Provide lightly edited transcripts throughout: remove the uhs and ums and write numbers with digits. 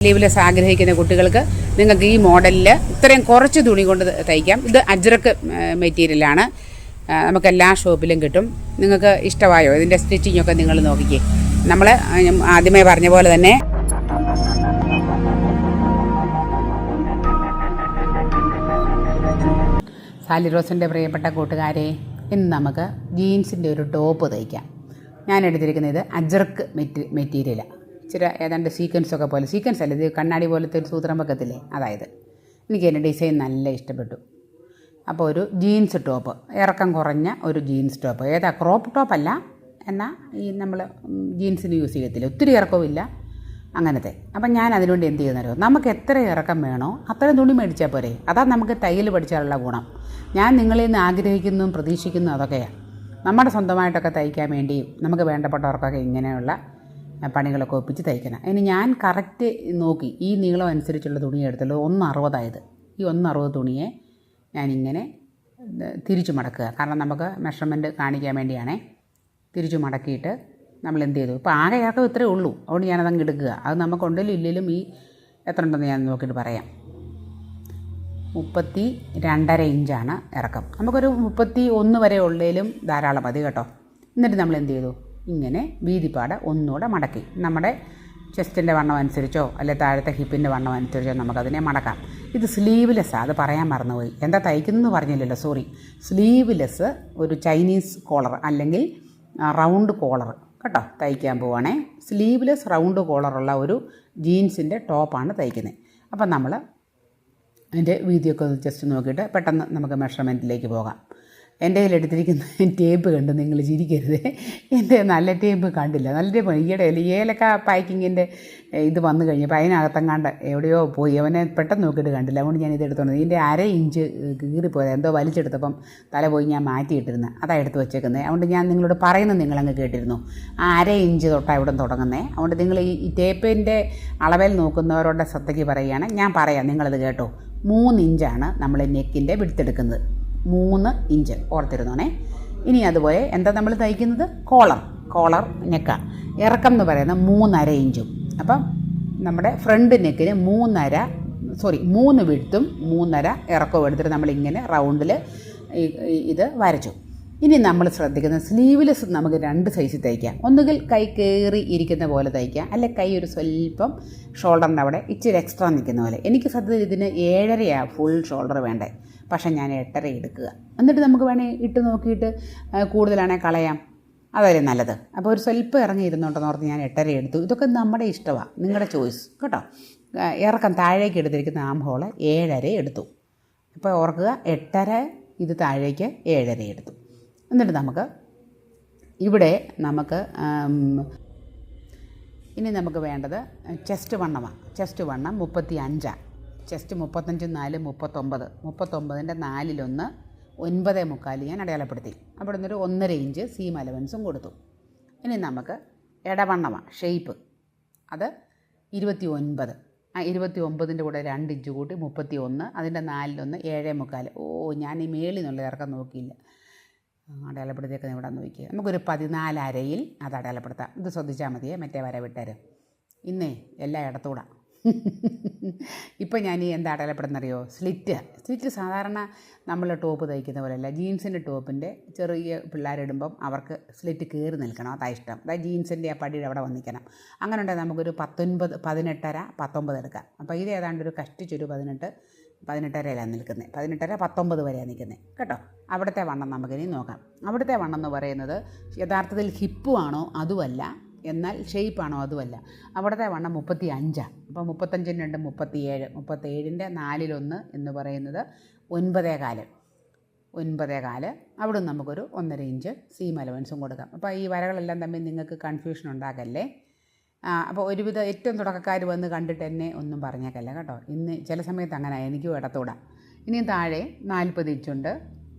Sleeveless ആഗ്രഹിക്കുന്ന കുട്ടികൾക്ക് നിങ്ങൾക്ക് ഈ മോഡലിൽ ഇത്രയും കുറച്ച് തുണി കൊണ്ട് തയ്ക്കാം. ഇത് അജ്രക്ക് മെറ്റീരിയലാണ്, നമുക്ക് എല്ലാ ഷോപ്പിലും കിട്ടും. നിങ്ങൾക്ക് ഇഷ്ടമായോ ഇതിൻ്റെ സ്റ്റിച്ചിങ്ങൊക്കെ നിങ്ങൾ നോക്കിക്കേ. നമ്മൾ ആദ്യമേ പറഞ്ഞ പോലെ തന്നെ സാലി റോസിൻ്റെ പ്രിയപ്പെട്ട കൂട്ടുകാരെ, ഇന്ന് നമുക്ക് ജീൻസിൻ്റെ ഒരു ടോപ്പ് തയ്ക്കാം. ഞാൻ എടുത്തിരിക്കുന്നത് അജ്രക്ക് മെറ്റീരിയലാണ്. ഇച്ചിരി ഏതാണ്ട് സീക്വൻസൊക്കെ പോലെ, സീക്വൻസ് അല്ല, ഇത് കണ്ണാടി പോലത്തെ ഒരു സൂത്രം വെക്കത്തില്ലേ, അതായത് എനിക്ക് എൻ്റെ ഡിസൈൻ നല്ല ഇഷ്ടപ്പെട്ടു. അപ്പോൾ ഒരു ജീൻസ് ടോപ്പ്, ഇറക്കം കുറഞ്ഞ ഒരു ജീൻസ് ടോപ്പ്, ഏതാ ക്രോപ്പ് ടോപ്പല്ല, എന്നാൽ ഈ നമ്മൾ ജീൻസിന് യൂസ് ചെയ്യത്തില്ല, ഒത്തിരി ഇറക്കവും ഇല്ല അങ്ങനത്തെ. അപ്പം ഞാൻ അതിനുവേണ്ടി എന്ത് ചെയ്യുന്നറിയോ, നമുക്ക് എത്ര ഇറക്കം വേണോ അത്രയും തുണി മേടിച്ചാൽ പോരെ. അതാ നമുക്ക് തയ്യൽ പഠിച്ചാലുള്ള ഗുണം. ഞാൻ നിങ്ങളിൽ നിന്ന് ആഗ്രഹിക്കുന്നതും പ്രതീക്ഷിക്കുന്നതും അതൊക്കെയാണ്. നമ്മുടെ സ്വന്തമായിട്ടൊക്കെ തയ്ക്കാൻ വേണ്ടിയും നമുക്ക് വേണ്ടപ്പെട്ടവർക്കൊക്കെ ഇങ്ങനെയുള്ള പണികളൊക്കെ ഒപ്പിച്ച് തയ്ക്കണം. ഇനി ഞാൻ കറക്റ്റ് നോക്കി ഈ നീളം അനുസരിച്ചുള്ള തുണി എടുത്തുള്ളൂ. 1,60 ഈ 1,60 തുണിയെ ഞാനിങ്ങനെ തിരിച്ചു മടക്കുക. കാരണം നമുക്ക് മെഷർമെൻറ്റ് കാണിക്കാൻ വേണ്ടിയാണേ. തിരിച്ചു മടക്കിയിട്ട് നമ്മൾ എന്ത് ചെയ്തു, ഇപ്പോൾ ആകെ ഇറക്കം ഇത്രയേ ഉള്ളൂ, അതുകൊണ്ട് ഞാനതങ്ങ് എടുക്കുക. അത് നമുക്ക് ഉണ്ടെങ്കിലും ഇല്ലെങ്കിലും ഈ എത്ര ഉണ്ടെന്ന് ഞാൻ നോക്കിയിട്ട് പറയാം. 32.5 ഇഞ്ചാണ് ഇറക്കം. നമുക്കൊരു 31 വരെ ഉള്ളതിലും ധാരാളം മതി കേട്ടോ. എന്നിട്ട് നമ്മൾ എന്ത് ചെയ്തു, ഇങ്ങനെ വീതിപ്പാട് ഒന്നുകൂടെ മടക്കി നമ്മുടെ ചെസ്റ്റിൻ്റെ വണ്ണം അനുസരിച്ചോ അല്ലെ താഴത്തെ ഹിപ്പിൻ്റെ വണ്ണം അനുസരിച്ചോ നമുക്കതിനെ മടക്കാം. ഇത് സ്ലീവ്ലെസ്സാണ്, അത് പറയാൻ മറന്നുപോയി. എന്താ തയ്ക്കുന്നതെന്ന് പറഞ്ഞില്ലല്ലോ, സോറി. സ്ലീവ്ലെസ് ഒരു ചൈനീസ് കോളർ അല്ലെങ്കിൽ റൗണ്ട് കോളർ കേട്ടോ തയ്ക്കാൻ പോവുകയാണേ. സ്ലീവ്ലെസ് റൗണ്ട് കോളറുള്ള ഒരു ജീൻസിൻ്റെ ടോപ്പാണ് തയ്ക്കുന്നത്. അപ്പം നമ്മൾ അതിൻ്റെ വീതിയൊക്കെ ഒന്ന് ജസ്റ്റ് നോക്കിയിട്ട് പെട്ടെന്ന് നമുക്ക് മെഷർമെൻറ്റിലേക്ക് പോകാം. എൻ്റെ കയ്യിൽ എടുത്തിരിക്കുന്ന ടേപ്പ് കണ്ട് നിങ്ങൾ ചിരിക്കരുത്. എൻ്റെ നല്ല ടേപ്പ് കണ്ടില്ല, നല്ല ടേപ്പ് ഈയിടെ ഏലക്ക പാക്കിങ്ങിൻ്റെ ഇത് വന്നു കഴിഞ്ഞപ്പോൾ അതിനകത്തെങ്ങാണ്ട് എവിടെയോ പോയി, അവനെ പെട്ടെന്ന് നോക്കിയിട്ട് കണ്ടില്ല. അതുകൊണ്ട് ഞാൻ ഇത് എടുത്തോണ്ട് ഇതിൻ്റെ 1/2 ഇഞ്ച് കീറിപ്പോയത്, എന്തോ വലിച്ചെടുത്തപ്പം തല പോയി ഞാൻ മാറ്റിയിട്ടിരുന്നത്, അതാണ് എടുത്ത് വെച്ചേക്കുന്നത്. അതുകൊണ്ട് ഞാൻ നിങ്ങളോട് പറയുന്നത് നിങ്ങളങ്ങ് കേട്ടിരുന്നു. ആ 1/2 ഇഞ്ച് തൊട്ടാണ് ഇവിടെ തുടങ്ങുന്നത്. അതുകൊണ്ട് നിങ്ങൾ ഈ ടേപ്പിൻ്റെ അളവിൽ നോക്കുന്നവരുടെ ശ്രദ്ധയ്ക്ക് പറയുകയാണ്, ഞാൻ പറയാം, നിങ്ങളത് കേട്ടോ. 3 ഇഞ്ചാണ് നമ്മൾ നെക്കിൻ്റെ വിടുത്തെടുക്കുന്നത്, 3 ഇഞ്ച് ഓർത്തിരുന്നോണേ. ഇനി അതുപോലെ എന്താ നമ്മൾ തയ്ക്കുന്നത്, കോളർ നെക്ക, ഇറക്കം എന്ന് പറയുന്നത് 3.5 ഇഞ്ചും. അപ്പം നമ്മുടെ ഫ്രണ്ട് നെക്കിന് 3 വിടുത്തും 3.5 ഇറക്കവും എടുത്തിട്ട് നമ്മളിങ്ങനെ റൗണ്ടിൽ ഇത് വരച്ചു. ഇനി നമ്മൾ ശ്രദ്ധിക്കുന്നത്, സ്ലീവ്ലെസ് നമുക്ക് 2 സൈസിൽ തയ്ക്കാം. ഒന്നുകിൽ കൈ കയറി ഇരിക്കുന്ന പോലെ തയ്ക്കാം, അല്ലെ കൈ ഒരു സ്വല്പം ഷോൾഡറിൻ്റെ അവിടെ ഇച്ചിരി എക്സ്ട്രാ നിൽക്കുന്ന പോലെ. എനിക്ക് സത്യത്തിൽ ഇതിന് 7.5 ഫുൾ ഷോൾഡർ വേണ്ടേ, പക്ഷേ ഞാൻ 8.5 എടുക്കുക. എന്നിട്ട് നമുക്ക് വേണമെങ്കിൽ ഇട്ട് നോക്കിയിട്ട് കൂടുതലാണെങ്കിൽ കളയാം, അതല്ലേ നല്ലത്. അപ്പോൾ ഒരു സ്വല്പം ഇറങ്ങി ഇരുന്നോണ്ടെന്ന് ഓർത്ത് ഞാൻ 8.5 എടുത്തു. ഇതൊക്കെ നമ്മുടെ ഇഷ്ടമാണ്, നിങ്ങളുടെ ചോയ്സ് കേട്ടോ. ഇറക്കം താഴേക്ക് എടുത്തിരിക്കുന്ന ആം ഹോള് 7.5 എടുത്തു. അപ്പോൾ ഓർക്കുക, 8.5 ഇത് താഴേക്ക് 7.5 എടുത്തു. എന്നിട്ട് നമുക്ക് ഇവിടെ ഇനി നമുക്ക് വേണ്ടത് ചെസ്റ്റ് വണ്ണമാണ്. ചെസ്റ്റ് വണ്ണം 35. ചെസ്റ്റ് 35, 4, 39. 39ൻ്റെ 4/1 9.25 ഞാൻ അടയാളപ്പെടുത്തി. അവിടെ നിന്നൊരു 1.5 ഇഞ്ച് സീം അലവൻസും കൊടുത്തു. ഇനി നമുക്ക് ഇടവണ്ണമാണ്, ഷേപ്പ്, അത് 29. 29ൻ്റെ കൂടെ 2 ഇഞ്ച് കൂട്ടി 31, അതിൻ്റെ 4/1 7.25. ഞാൻ ഈ മേളിൽ നിന്നുള്ള ഇറക്കം നോക്കിയില്ല, അടയാളപ്പെടുത്തിയൊക്കെ ഇവിടെ നോക്കിക്കുക. നമുക്കൊരു 14.5 അത് അടയാളപ്പെടുത്താം. ഇത് ശ്രദ്ധിച്ചാൽ മതിയേ, മറ്റേ വര വിട്ടേര്. ഇന്നേ എല്ലാം ഇടത്തൂടാ. ഇപ്പം ഞാൻ ഈ എന്താ അടയാളപ്പെടുന്നറിയോ, സ്ലിറ്റ് സാധാരണ നമ്മൾ ടോപ്പ് തയ്ക്കുന്ന പോലെയല്ല. ജീൻസിൻ്റെ ടോപ്പിൻ്റെ ചെറിയ പിള്ളേരിടുമ്പം അവർക്ക് സ്ലിറ്റ് കയറി നിൽക്കണം, അതാ ഇഷ്ടം. അതായത് ജീൻസിൻ്റെ ആ പടിയുടെ അവിടെ വന്നിക്കണം. അങ്ങനെ ഉണ്ടെങ്കിൽ നമുക്കൊരു 19, 18.5, 19 എടുക്കാം. അപ്പോൾ ഇത് ഏതാണ്ട് ഒരു കഷ്ടിച്ചൊരു 18.5 നിൽക്കുന്നത്, 18.5, 19 വരെയാണ് നിൽക്കുന്നത് കേട്ടോ. അവിടുത്തെ വണ്ണം നമുക്കിനി നോക്കാം. അവിടുത്തെ വണ്ണം എന്ന് പറയുന്നത് യഥാർത്ഥത്തിൽ ഹിപ്പുമാണോ അതുമല്ല, എന്നാൽ ഷേപ്പാണോ അതുമല്ല. അവിടുത്തെ വണ്ണം 35. അപ്പോൾ 35 2 37. 37ൻ്റെ 4/1 എന്ന് പറയുന്നത് 9.25. അവിടെ നമുക്കൊരു 1.5 ഇഞ്ച് സീം അലവൻസും കൊടുക്കാം. അപ്പോൾ ഈ വരകളെല്ലാം തമ്മിൽ നിങ്ങൾക്ക് കൺഫ്യൂഷൻ ഉണ്ടാക്കല്ലേ. അപ്പോൾ ഒരുവിധം ഏറ്റവും തുടക്കക്കാർ വന്ന് കണ്ടിട്ട് എന്നെ ഒന്നും പറഞ്ഞേക്കല്ല കേട്ടോ. ഇന്ന് ചില സമയത്ത് അങ്ങനെ എനിക്കും ഇടത്തൂടാം. ഇനിയും താഴെ 40 ഇഞ്ചുണ്ട്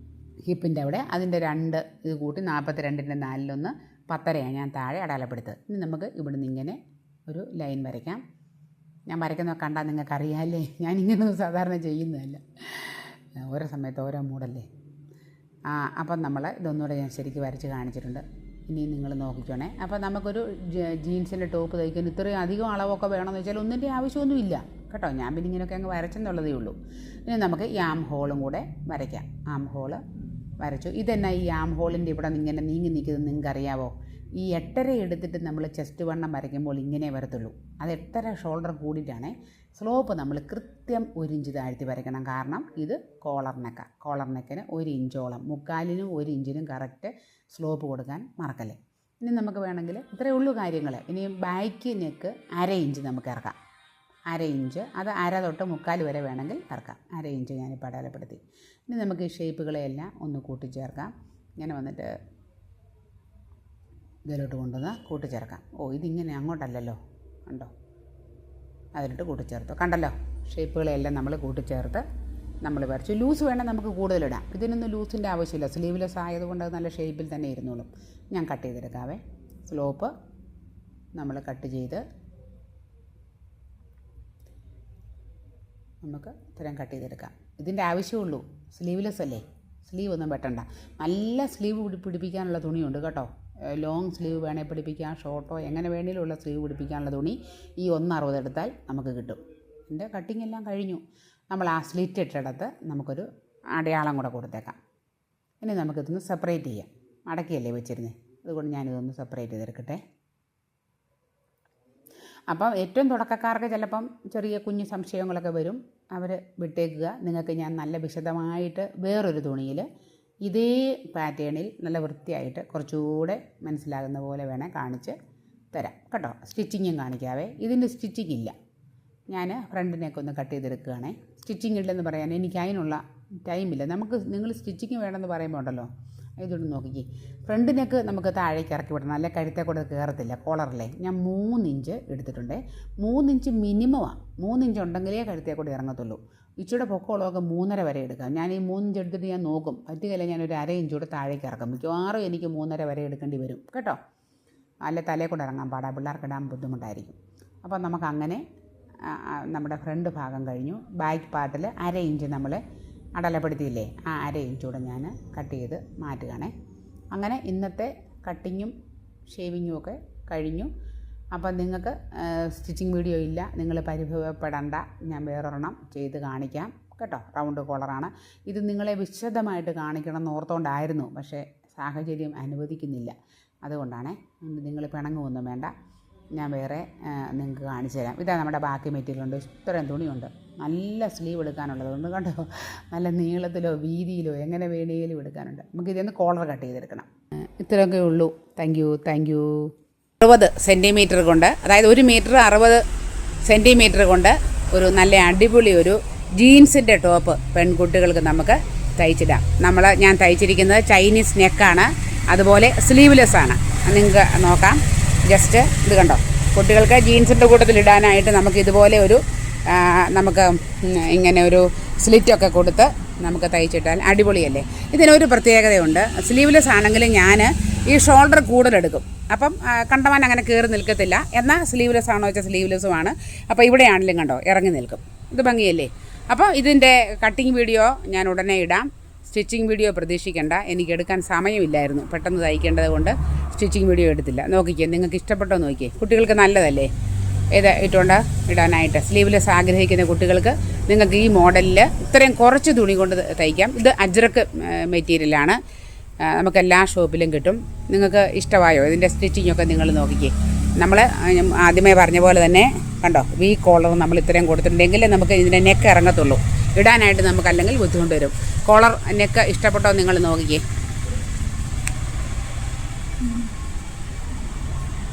ഹിപ്പിൻ്റെ അവിടെ, അതിൻ്റെ 2 ഇത് കൂട്ടി 42ൻ്റെ 4/1 10.5 ഞാൻ താഴെ അടയാളപ്പെടുത്തുക. ഇനി നമുക്ക് ഇവിടുന്ന് ഇങ്ങനെ ഒരു ലൈൻ വരയ്ക്കാം. ഞാൻ വരയ്ക്കുന്നത് കണ്ടാൽ നിങ്ങൾക്കറിയാമല്ലേ, ഞാനിങ്ങനൊന്നും സാധാരണ ചെയ്യുന്നതല്ല, ഓരോ സമയത്ത് ഓരോ മൂടല്ലേ. അപ്പം നമ്മൾ ഇതൊന്നുകൂടെ ഞാൻ ശരിക്കും വരച്ച് കാണിച്ചിട്ടുണ്ട്. ഇനി നിങ്ങൾ നോക്കിക്കോണേ. അപ്പോൾ നമുക്കൊരു ജീൻസിൻ്റെ ടോപ്പ് തയ്ക്കാൻ ഇത്രയും അധികം അളവൊക്കെ വേണമെന്ന് വെച്ചാൽ ഒന്നിൻ്റെ ആവശ്യമൊന്നുമില്ല കേട്ടോ. ഞാൻ പിന്നെ ഇങ്ങനെയൊക്കെ അങ്ങ് വരച്ചെന്നുള്ളതേ ഉള്ളൂ. ഇനി നമുക്ക് ഈ ആം ഹോളും കൂടെ വരയ്ക്കാം. ആം ഹോള് വരച്ചു. ഇതെന്നാ ഈ ആം ഹോളിൻ്റെ ഇവിടെ ഇങ്ങനെ നീങ്ങി നിൽക്കുന്നത് നിങ്ങൾക്ക് അറിയാവോ? ഈ 8.5 എടുത്തിട്ട് നമ്മൾ ചെസ്റ്റ് വണ്ണം വരയ്ക്കുമ്പോൾ ഇങ്ങനെ വരത്തുള്ളൂ. അത് 8.5 ഷോൾഡർ കൂടിയിട്ടാണ്. സ്ലോപ്പ് നമ്മൾ കൃത്യം 1 ഇഞ്ച് താഴ്ത്തി വരയ്ക്കണം. കാരണം ഇത് കോളർ നെക്കിന് 1 ഇഞ്ചോളം, 3/4-നും 1 ഇഞ്ചിനും കറക്റ്റ് സ്ലോപ്പ് കൊടുക്കാൻ മറക്കല്ലേ. ഇനി നമുക്ക് വേണമെങ്കിൽ ഇത്രയേ ഉള്ളൂ കാര്യങ്ങൾ. ഇനി ബാക്ക് നെക്ക് 1/2 ഇഞ്ച് നമുക്ക് ഇറക്കാം. 1/2 ഇഞ്ച്, അത് 1/2 തൊട്ട് 3/4 വരെ വേണമെങ്കിൽ ഇറക്കാം. 1/2 ഇഞ്ച് ഞാനിപ്പോൾ അടയാളപ്പെടുത്തി. ഇനി നമുക്ക് ഈ ഷേപ്പുകളെല്ലാം ഒന്ന് കൂട്ടിച്ചേർക്കാം. ഇങ്ങനെ വന്നിട്ട് ഇതിലോട്ട് കൊണ്ടുവന്ന് കൂട്ടിച്ചേർക്കാം. ഇതിങ്ങനെ അങ്ങോട്ടല്ലല്ലോ, കണ്ടോ? അതിലോട്ട് കൂട്ടിച്ചേർത്തു, കണ്ടല്ലോ? ഷേപ്പുകളെല്ലാം നമ്മൾ കൂട്ടിച്ചേർത്ത് നമ്മൾ വരച്ചു. ലൂസ് വേണം നമുക്ക് കൂടുതലിടാം. ഇതിനൊന്നും ലൂസിൻ്റെ ആവശ്യമില്ല. സ്ലീവ്ലെസ് ആയതുകൊണ്ട് അത് നല്ല ഷേപ്പിൽ തന്നെ ഇരുന്നോളും. ഞാൻ കട്ട് ചെയ്തെടുക്കാവേ. സ്ലോപ്പ് നമ്മൾ കട്ട് ചെയ്ത് നമുക്ക് ഇത്രയും കട്ട് ചെയ്തെടുക്കാം. ഇതിൻ്റെ ആവശ്യമുള്ളൂ. സ്ലീവ്ലെസ് അല്ലേ, സ്ലീവ് ഒന്നും വെട്ടണ്ട. നല്ല സ്ലീവ് പിടിപ്പിക്കാനുള്ള തുണിയുണ്ട് കേട്ടോ. ലോങ് സ്ലീവ് വേണേൽ പിടിപ്പിക്കാം, ഷോർട്ടോ എങ്ങനെ വേണമെങ്കിലുള്ള സ്ലീവ് പിടിപ്പിക്കാനുള്ള തുണി ഈ 1.60 എടുത്താൽ നമുക്ക് കിട്ടും. എൻ്റെ കട്ടിങ് എല്ലാം കഴിഞ്ഞു. നമ്മൾ ആ സ്ലിറ്റ് ഇട്ടിടത്ത് നമുക്കൊരു അടയാളം കൂടെ കൊടുത്തേക്കാം. ഇനി നമുക്കിതൊന്ന് സെപ്പറേറ്റ് ചെയ്യാം. മടക്കിയല്ലേ വെച്ചിരുന്നേ, അതുകൊണ്ട് ഞാനിതൊന്ന് സെപ്പറേറ്റ് ചെയ്തെടുക്കട്ടെ. അപ്പം ഏറ്റവും തുടക്കക്കാർക്ക് ചിലപ്പം ചെറിയ കുഞ്ഞു സംശയങ്ങളൊക്കെ വരും. അവർ വിട്ടേക്കുക. നിങ്ങൾക്ക് ഞാൻ നല്ല വിശദമായിട്ട് വേറൊരു തുണിയിൽ ഇതേ പാറ്റേണിൽ നല്ല വൃത്തിയായിട്ട് കുറച്ചുകൂടെ മനസ്സിലാകുന്ന പോലെ വേണേൽ കാണിച്ച് തരാം കേട്ടോ. സ്റ്റിച്ചിങ്ങും കാണിക്കാവേ. ഇതിൻ്റെ സ്റ്റിച്ചിങ് ഇല്ല. ഞാൻ ഫ്രണ്ടിനെയൊക്കെ ഒന്ന് കട്ട് ചെയ്തെടുക്കുകയാണേ. സ്റ്റിച്ചിങ് ഇല്ലെന്ന് പറയാൻ എനിക്ക് അതിനുള്ള ടൈമില്ല. നിങ്ങൾ സ്റ്റിച്ചിങ് വേണമെന്ന് പറയുമ്പോൾ ഉണ്ടല്ലോ, ഇതൊന്ന് നോക്കിക്കേ. ഫ്രണ്ടിനൊക്കെ നമുക്ക് താഴേക്ക് ഇറക്കി വിടണം. നല്ല കഴുത്തെ കൂടെ കയറത്തില്ല കോളറിലെ. ഞാൻ 3 ഇഞ്ച് എടുത്തിട്ടുണ്ട്. 3 ഇഞ്ച് മിനിമമാണ്. 3 ഇഞ്ച് ഉണ്ടെങ്കിലേ കഴുത്തെ കൂടെ ഇറങ്ങത്തുള്ളൂ. ഇച്ചിയുടെ പൊക്കമുള്ളതൊക്കെ 3.5 വരെ എടുക്കാം. ഞാൻ ഈ 3 ഇഞ്ച് എടുത്തിട്ട് ഞാൻ നോക്കും. പറ്റുകയില്ല, ഞാനൊരു 1/2 ഇഞ്ച് കൂടെ താഴേക്ക് ഇറക്കും. മിക്കവാറും എനിക്ക് 3.5 വരെ എടുക്കേണ്ടി വരും കേട്ടോ. അല്ല തലയിൽ കൂടെ ഇറങ്ങാൻ പാടാ, പിള്ളേർക്ക് ഇടാൻ ബുദ്ധിമുട്ടായിരിക്കും. അപ്പോൾ നമുക്കങ്ങനെ നമ്മുടെ ഫ്രണ്ട് ഭാഗം കഴിഞ്ഞു. ബാക്ക് പാർട്ടിൽ 1/2 ഇഞ്ച് നമ്മൾ അടയാളപ്പെടുത്തിയില്ലേ, ആ 1/2 ഇഞ്ച് കൂടെ ഞാൻ കട്ട് ചെയ്ത് മാറ്റുകയാണേ. അങ്ങനെ ഇന്നത്തെ കട്ടിങ്ങും ഷേവിങ്ങും ഒക്കെ കഴിഞ്ഞു. അപ്പം നിങ്ങൾക്ക് സ്റ്റിച്ചിങ് വീഡിയോ ഇല്ല, നിങ്ങൾ പരിഭവപ്പെടേണ്ട. ഞാൻ വേറൊരെണ്ണം ചെയ്ത് കാണിക്കാം കേട്ടോ. റൗണ്ട് കോളറാണ് ഇത്. നിങ്ങളെ വിശദമായിട്ട് കാണിക്കണം എന്ന് ഓർത്തുകൊണ്ടായിരുന്നു, പക്ഷേ സാഹചര്യം അനുവദിക്കുന്നില്ല. അതുകൊണ്ടാണ്. നിങ്ങൾ പിണങ്ങുമൊന്നും വേണ്ട, ഞാൻ വേറെ നിങ്ങൾക്ക് കാണിച്ചു തരാം. ഇതാ നമ്മുടെ ബാക്കി മെറ്റീരിയലുണ്ട്. ഇത്രയും തുണിയുണ്ട്. നല്ല സ്ലീവ് എടുക്കാനുള്ളതുകൊണ്ട് കണ്ടോ. നല്ല നീളത്തിലോ വീതിയിലോ എങ്ങനെ വേണമെങ്കിലും എടുക്കാനുണ്ട്. നമുക്കിതൊന്ന് കോളർ കട്ട് ചെയ്തെടുക്കണം. ഇത്രയൊക്കെ ഉള്ളൂ. Thank you. 60 സെൻറ്റിമീറ്റർ കൊണ്ട്, അതായത് 1 മീറ്റർ 60 സെൻറ്റിമീറ്റർ കൊണ്ട് ഒരു നല്ല അടിപൊളി ഒരു ജീൻസിൻ്റെ ടോപ്പ് പെൺകുട്ടികൾക്ക് നമുക്ക് തയ്ച്ചിടാം. ഞാൻ തയ്ച്ചിരിക്കുന്നത് ചൈനീസ് നെക്കാണ്, അതുപോലെ സ്ലീവ്ലെസ് ആണ്. നിങ്ങൾക്ക് നോക്കാം. ജസ്റ്റ് ഇത് കണ്ടോ. കുട്ടികൾക്ക് ജീൻസിൻ്റെ കൂട്ടത്തിൽ ഇടാനായിട്ട് നമുക്ക് ഇതുപോലെ നമുക്ക് ഇങ്ങനെ ഒരു സ്ലിറ്റൊക്കെ കൊടുത്ത് നമുക്ക് തയ്ച്ചിട്ടാൽ അടിപൊളിയല്ലേ. ഇതിനൊരു പ്രത്യേകതയുണ്ട്. സ്ലീവ്ലെസ് ആണെങ്കിൽ ഞാൻ ഈ ഷോൾഡർ കൂടുതലെടുക്കും. അപ്പം കണ്ടവാൻ അങ്ങനെ കയറി നിൽക്കത്തില്ല. എന്നാൽ സ്ലീവ്ലെസ് ആണോ വെച്ചാൽ സ്ലീവ്ലെസ്സുമാണ്. അപ്പോൾ ഇവിടെയാണെങ്കിലും കണ്ടോ ഇറങ്ങി നിൽക്കും. ഇത് ഭംഗിയല്ലേ. അപ്പോൾ ഇതിൻ്റെ കട്ടിങ് വീഡിയോ ഞാൻ ഉടനെ ഇടാം. സ്റ്റിച്ചിങ് വീഡിയോ പ്രതീക്ഷിക്കേണ്ട. എനിക്ക് എടുക്കാൻ സമയമില്ലായിരുന്നു. പെട്ടെന്ന് തയ്ക്കേണ്ടത് കൊണ്ട് സ്റ്റിച്ചിങ് വീഡിയോ എടുത്തില്ല. നോക്കിക്കേ, നിങ്ങൾക്ക് ഇഷ്ടപ്പെട്ടോ നോക്കിയേ. കുട്ടികൾക്ക് നല്ലതല്ലേ ഇത് ഇട്ടുകൊണ്ട് ഇടാനായിട്ട്. സ്ലീവ്ലെസ് ആഗ്രഹിക്കുന്ന കുട്ടികൾക്ക് നിങ്ങൾക്ക് ഈ മോഡലിൽ ഇത്രയും കുറച്ച് തുണി കൊണ്ട് തയ്ക്കാം. ഇത് അജ്രക്ക് മെറ്റീരിയലാണ്. നമുക്ക് എല്ലാ ഷോപ്പിലും കിട്ടും. നിങ്ങൾക്ക് ഇഷ്ടമായോ ഇതിൻ്റെ സ്റ്റിച്ചിങ്ങൊക്കെ? നിങ്ങൾ നോക്കിക്കേ. നമ്മൾ ആദ്യമേ പറഞ്ഞ പോലെ തന്നെ കണ്ടോ, വി കോളർ നമ്മൾ ഇത്രയും കൊടുത്തിട്ടുണ്ടെങ്കിൽ നമുക്ക് ഇതിൻ്റെ നെക്ക് ഇറങ്ങത്തുള്ളൂ. ഇടാനായിട്ട് നമുക്ക് അല്ലെങ്കിൽ ബുദ്ധിമുട്ട് വരും. കോളർ നെക്ക് ഇഷ്ടപ്പെട്ടോ നിങ്ങൾ നോക്കിക്കേ.